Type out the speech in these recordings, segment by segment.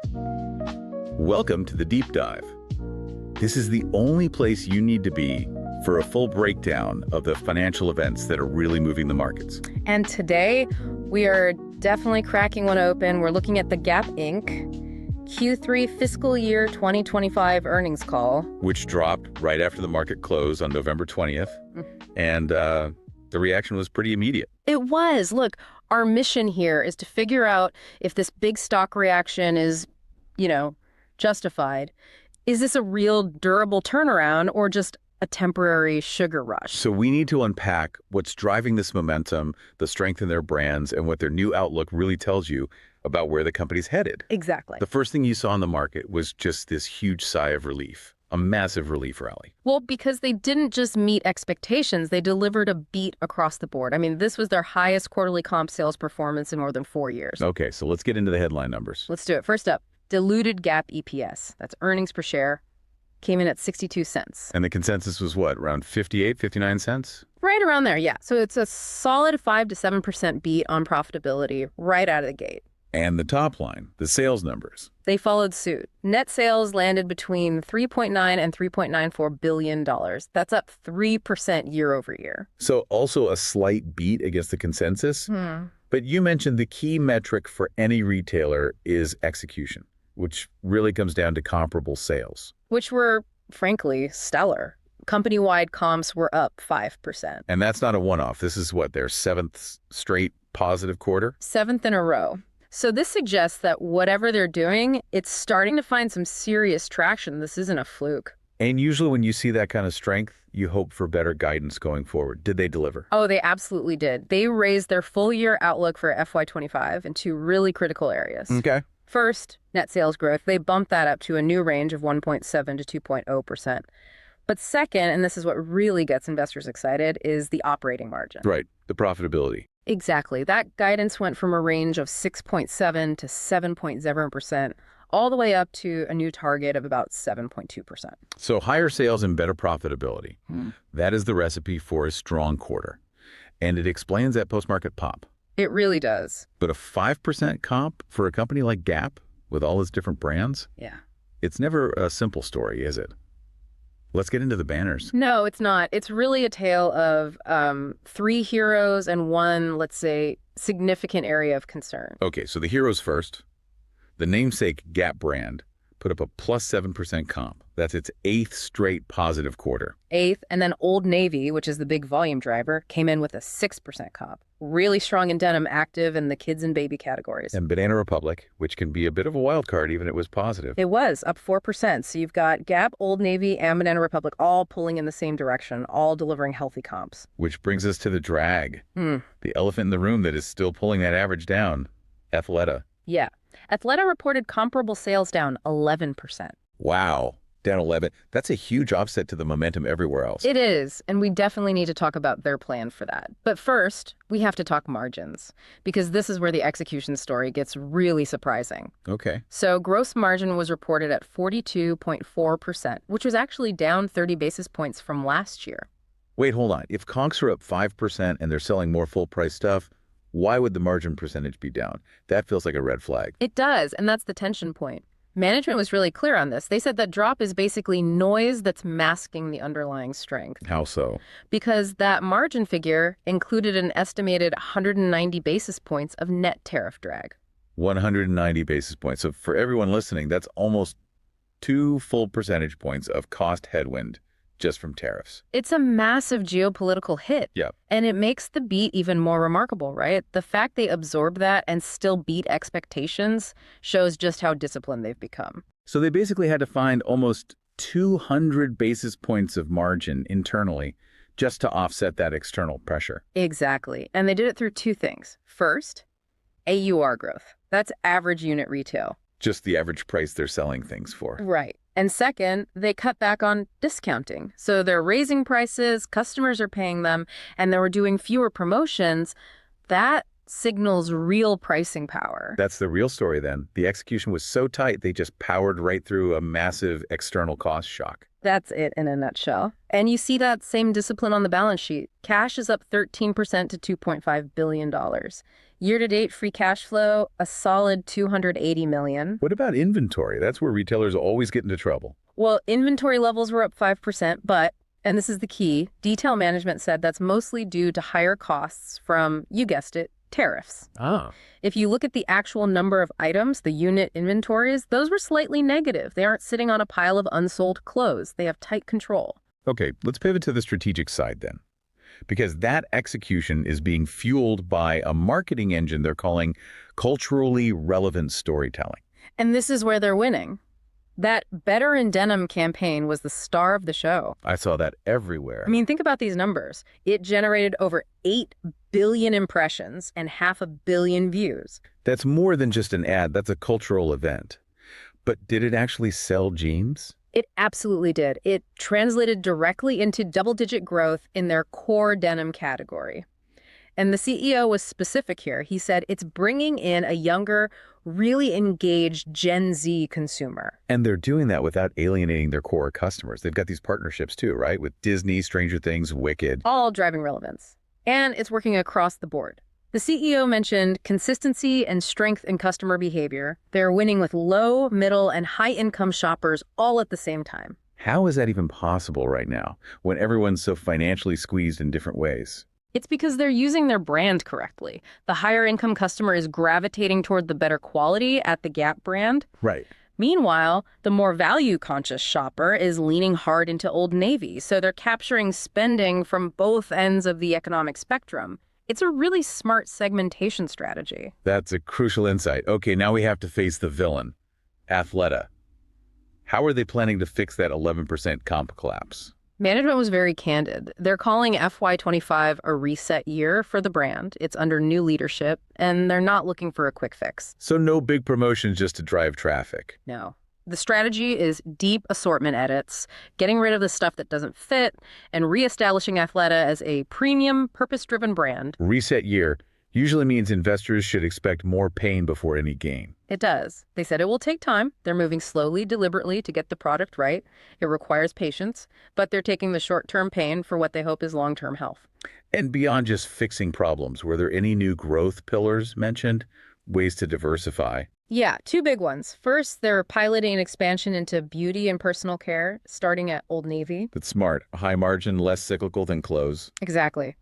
Welcome to the Deep Dive. This is the only place you need to be for a full breakdown of the financial events that are really moving the markets. And today, we are definitely cracking one open. We're looking at the Gap Inc. Q3 fiscal year 2025 earnings call. Which dropped right after the market closed on November 20th. And the reaction was pretty immediate. It was. Look, our mission here is to figure out if this big stock reaction is, justified. Is this a real durable turnaround or just a temporary sugar rush? So we need to unpack what's driving this momentum, the strength in their brands, and what their new outlook really tells you about where the company's headed. Exactly. The first thing you saw in the market was just this huge sigh of relief, a massive relief rally. Well, because they didn't just meet expectations, they delivered a beat across the board. I mean, this was their highest quarterly comp sales performance in more than 4 years. Okay, so let's get into the headline numbers. Let's do it. First up, diluted GAAP EPS. That's earnings per share. Came in at 62 cents. And the consensus was what, around 58, 59 cents? Right around there, yeah. So it's a solid 5 to 7% beat on profitability right out of the gate. And the top line, the sales numbers. They followed suit. Net sales landed between $3.9 and $3.94 billion. That's up 3% year over year. So also a slight beat against the consensus. But you mentioned the key metric for any retailer is execution, which really comes down to comparable sales. Which were, frankly, stellar. Company-wide comps were up 5%. And that's not a one-off. This is what, their seventh straight positive quarter? Seventh in a row. So this suggests that whatever they're doing, it's starting to find some serious traction. This isn't a fluke. And usually when you see that kind of strength, you hope for better guidance going forward. Did they deliver? Oh, they absolutely did. They raised their full-year outlook for FY25 in two really critical areas. Okay. First, net sales growth. They bumped that up to a new range of 1.7 to 2.0%. But second, and this is what really gets investors excited, is the operating margin. Right, the profitability. Exactly. That guidance went from a range of 6.7 to 7.0%, all the way up to a new target of about 7.2%. So higher sales and better profitability. That is the recipe for a strong quarter. And it explains that post-market pop. It really does. But a 5% comp for a company like Gap with all its different brands? Yeah. It's never a simple story, is it? Let's get into the banners. No, it's not. It's really a tale of three heroes and one, let's say, significant area of concern. Okay, so the heroes first. The namesake Gap brand put up a plus 7% comp. That's its 8th straight positive quarter. 8th, and then Old Navy, which is the big volume driver, came in with a 6% comp. Really strong in denim, active in the kids and baby categories. And Banana Republic, which can be a bit of a wild card, even it was positive. It was up 4%. So you've got Gap, Old Navy, and Banana Republic all pulling in the same direction, all delivering healthy comps. Which brings us to the drag. The elephant in the room that is still pulling that average down, Athleta. Yeah. Athleta reported comparable sales down 11%. Wow. Down 11. That's a huge offset to the momentum everywhere else. It is, and we definitely need to talk about their plan for that. But first, we have to talk margins, because this is where the execution story gets really surprising. Okay. So gross margin was reported at 42.4%, which was actually down 30 basis points from last year. Wait, hold on. If conks are up 5% and they're selling more full-price stuff, why would the margin percentage be down? That feels like a red flag. It does, and that's the tension point. Management was really clear on this. They said that drop is basically noise that's masking the underlying strength. How so? Because that margin figure included an estimated 190 basis points of net tariff drag. 190 basis points. So for everyone listening, that's almost 2 full percentage points of cost headwind just from tariffs. It's a massive geopolitical hit. Yep. And it makes the beat even more remarkable, right? The fact they absorbed that and still beat expectations shows just how disciplined they've become. So they basically had to find almost 200 basis points of margin internally just to offset that external pressure. Exactly. And they did it through two things. First, AUR growth. That's average unit retail. Just the average price they're selling things for. Right. And second, they cut back on discounting. So they're raising prices, customers are paying them, and they were doing fewer promotions. That signals real pricing power. That's the real story then. The execution was so tight, they just powered right through a massive external cost shock. That's it in a nutshell. And you see that same discipline on the balance sheet. Cash is up 13% to $2.5 billion. Year-to-date free cash flow, a solid $280 million. What about inventory? That's where retailers always get into trouble. Well, inventory levels were up 5%, but, and this is the key, detail management said that's mostly due to higher costs from, you guessed it, tariffs. Ah. If you look at the actual number of items, the unit inventories, those were slightly negative. They aren't sitting on a pile of unsold clothes. They have tight control. Okay, let's pivot to the strategic side then. Because that execution is being fueled by a marketing engine they're calling culturally relevant storytelling. And this is where they're winning. That Better in Denim campaign was the star of the show. I saw that everywhere. I mean, think about these numbers. It generated over 8 billion impressions and 500 million views. That's more than just an ad. That's a cultural event. But did it actually sell jeans? It absolutely did. It translated directly into double-digit growth in their core denim category. And the CEO was specific here. He said it's bringing in a younger, really engaged Gen Z consumer. And they're doing that without alienating their core customers. They've got these partnerships too, right? With Disney, Stranger Things, Wicked. All driving relevance. And it's working across the board. The CEO mentioned consistency and strength in customer behavior. They're winning with low, middle, and high-income shoppers all at the same time. How is that even possible right now when everyone's so financially squeezed in different ways? It's because they're using their brand correctly. The higher income customer is gravitating toward the better quality at the Gap brand. Right. Meanwhile, the more value-conscious shopper is leaning hard into Old Navy, so they're capturing spending from both ends of the economic spectrum. It's a really smart segmentation strategy. That's a crucial insight. Okay, now we have to face the villain, Athleta. How are they planning to fix that 11% comp collapse? Management was very candid. They're calling FY25 a reset year for the brand. It's under new leadership, and they're not looking for a quick fix. So no big promotions just to drive traffic. No. The strategy is deep assortment edits, getting rid of the stuff that doesn't fit, and reestablishing Athleta as a premium, purpose-driven brand. Reset year usually means investors should expect more pain before any gain. It does. They said it will take time. They're moving slowly, deliberately to get the product right. It requires patience, but they're taking the short-term pain for what they hope is long-term health. And beyond just fixing problems, were there any new growth pillars mentioned? Ways to diversify? Yeah, two big ones. First, they're piloting an expansion into beauty and personal care, starting at Old Navy. That's smart. High margin, less cyclical than clothes. Exactly.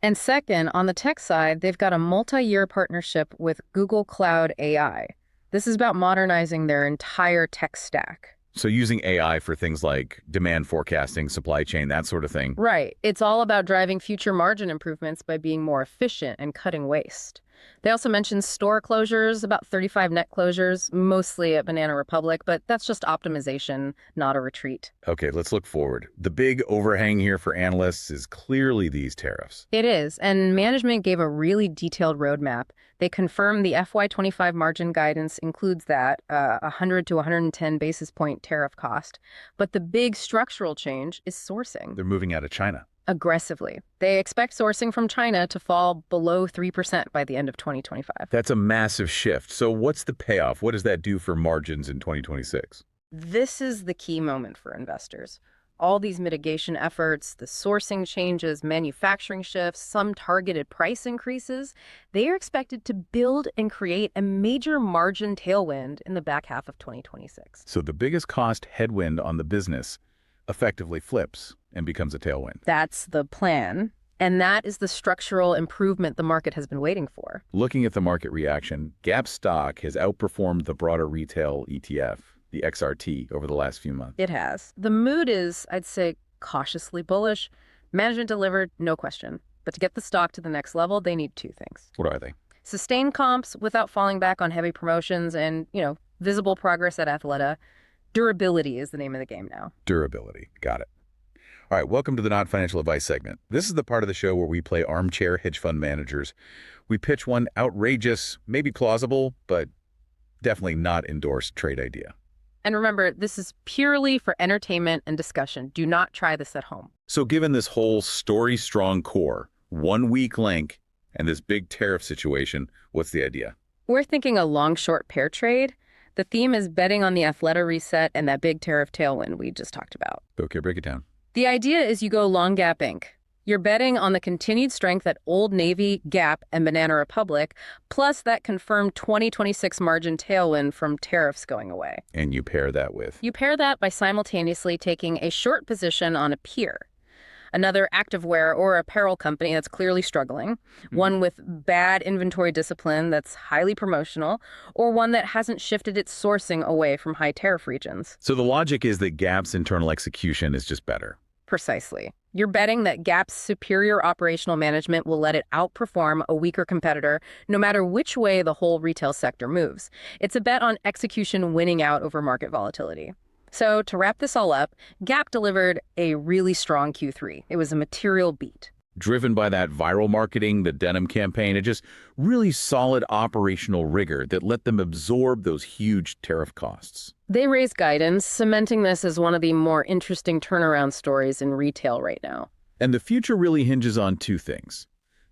And second, on the tech side, they've got a multi-year partnership with Google Cloud AI. This is about modernizing their entire tech stack. So using AI for things like demand forecasting, supply chain, that sort of thing. Right. It's all about driving future margin improvements by being more efficient and cutting waste. They also mentioned store closures, about 35 net closures, mostly at Banana Republic, but that's just optimization, not a retreat. Okay, let's look forward. The big overhang here for analysts is clearly these tariffs. It is, and management gave a really detailed roadmap. They confirmed the FY25 margin guidance includes that, 100 to 110 basis point tariff cost. But the big structural change is sourcing. They're moving out of China. Aggressively. They expect sourcing from China to fall below 3% by the end of 2025. That's a massive shift. So what's the payoff? What does that do for margins in 2026? This is the key moment for investors. All these mitigation efforts, the sourcing changes, manufacturing shifts, some targeted price increases, they are expected to build and create a major margin tailwind in the back half of 2026. So the biggest cost headwind on the business effectively flips and becomes a tailwind. That's the plan. And that is the structural improvement the market has been waiting for. Looking at the market reaction, Gap stock has outperformed the broader retail ETF, the XRT, over the last few months. It has. The mood is, I'd say, cautiously bullish. Management delivered, no question. But to get the stock to the next level, they need two things. What are they? Sustain comps without falling back on heavy promotions and, visible progress at Athleta. Durability is the name of the game now. Durability. Got it. All right, welcome to the Not Financial Advice segment. This is the part of the show where we play armchair hedge fund managers. We pitch one outrageous, maybe plausible, but definitely not endorsed trade idea. And remember, this is purely for entertainment and discussion. Do not try this at home. So given this whole story-strong core, 1 weak link, And this big tariff situation, what's the idea? We're thinking a long-short pair trade. The theme is betting on the Athleta reset and that big tariff tailwind we just talked about. Okay, break it down. The idea is you go long Gap Inc. You're betting on the continued strength at Old Navy, Gap, and Banana Republic, plus that confirmed 2026 margin tailwind from tariffs going away. And you pair that with? You pair that by simultaneously taking a short position on a peer, another activewear or apparel company that's clearly struggling, one with bad inventory discipline that's highly promotional, or one that hasn't shifted its sourcing away from high tariff regions. So the logic is that Gap's internal execution is just better. Precisely. You're betting that Gap's superior operational management will let it outperform a weaker competitor no matter which way the whole retail sector moves. It's a bet on execution winning out over market volatility. So to wrap this all up, Gap delivered a really strong Q3. It was a material beat. Driven by that viral marketing, the Denim campaign, and just really solid operational rigor that let them absorb those huge tariff costs. They raised guidance, cementing this as one of the more interesting turnaround stories in retail right now. And the future really hinges on two things: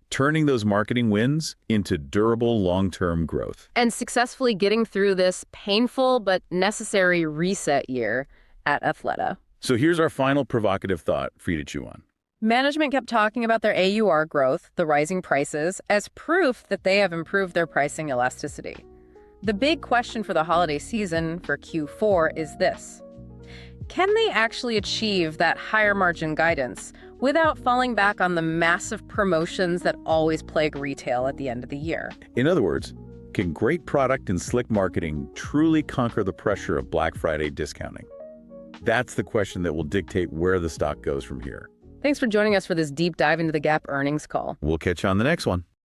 turning those marketing wins into durable long-term growth. And successfully getting through this painful but necessary reset year at Athleta. So here's our final provocative thought for you to chew on. Management kept talking about their AUR growth, the rising prices, as proof that they have improved their pricing elasticity. The big question for the holiday season for Q4 is this: can they actually achieve that higher margin guidance without falling back on the massive promotions that always plague retail at the end of the year? In other words, can great product and slick marketing truly conquer the pressure of Black Friday discounting? That's the question that will dictate where the stock goes from here. Thanks for joining us for this deep dive into the Gap earnings call. We'll catch you on the next one.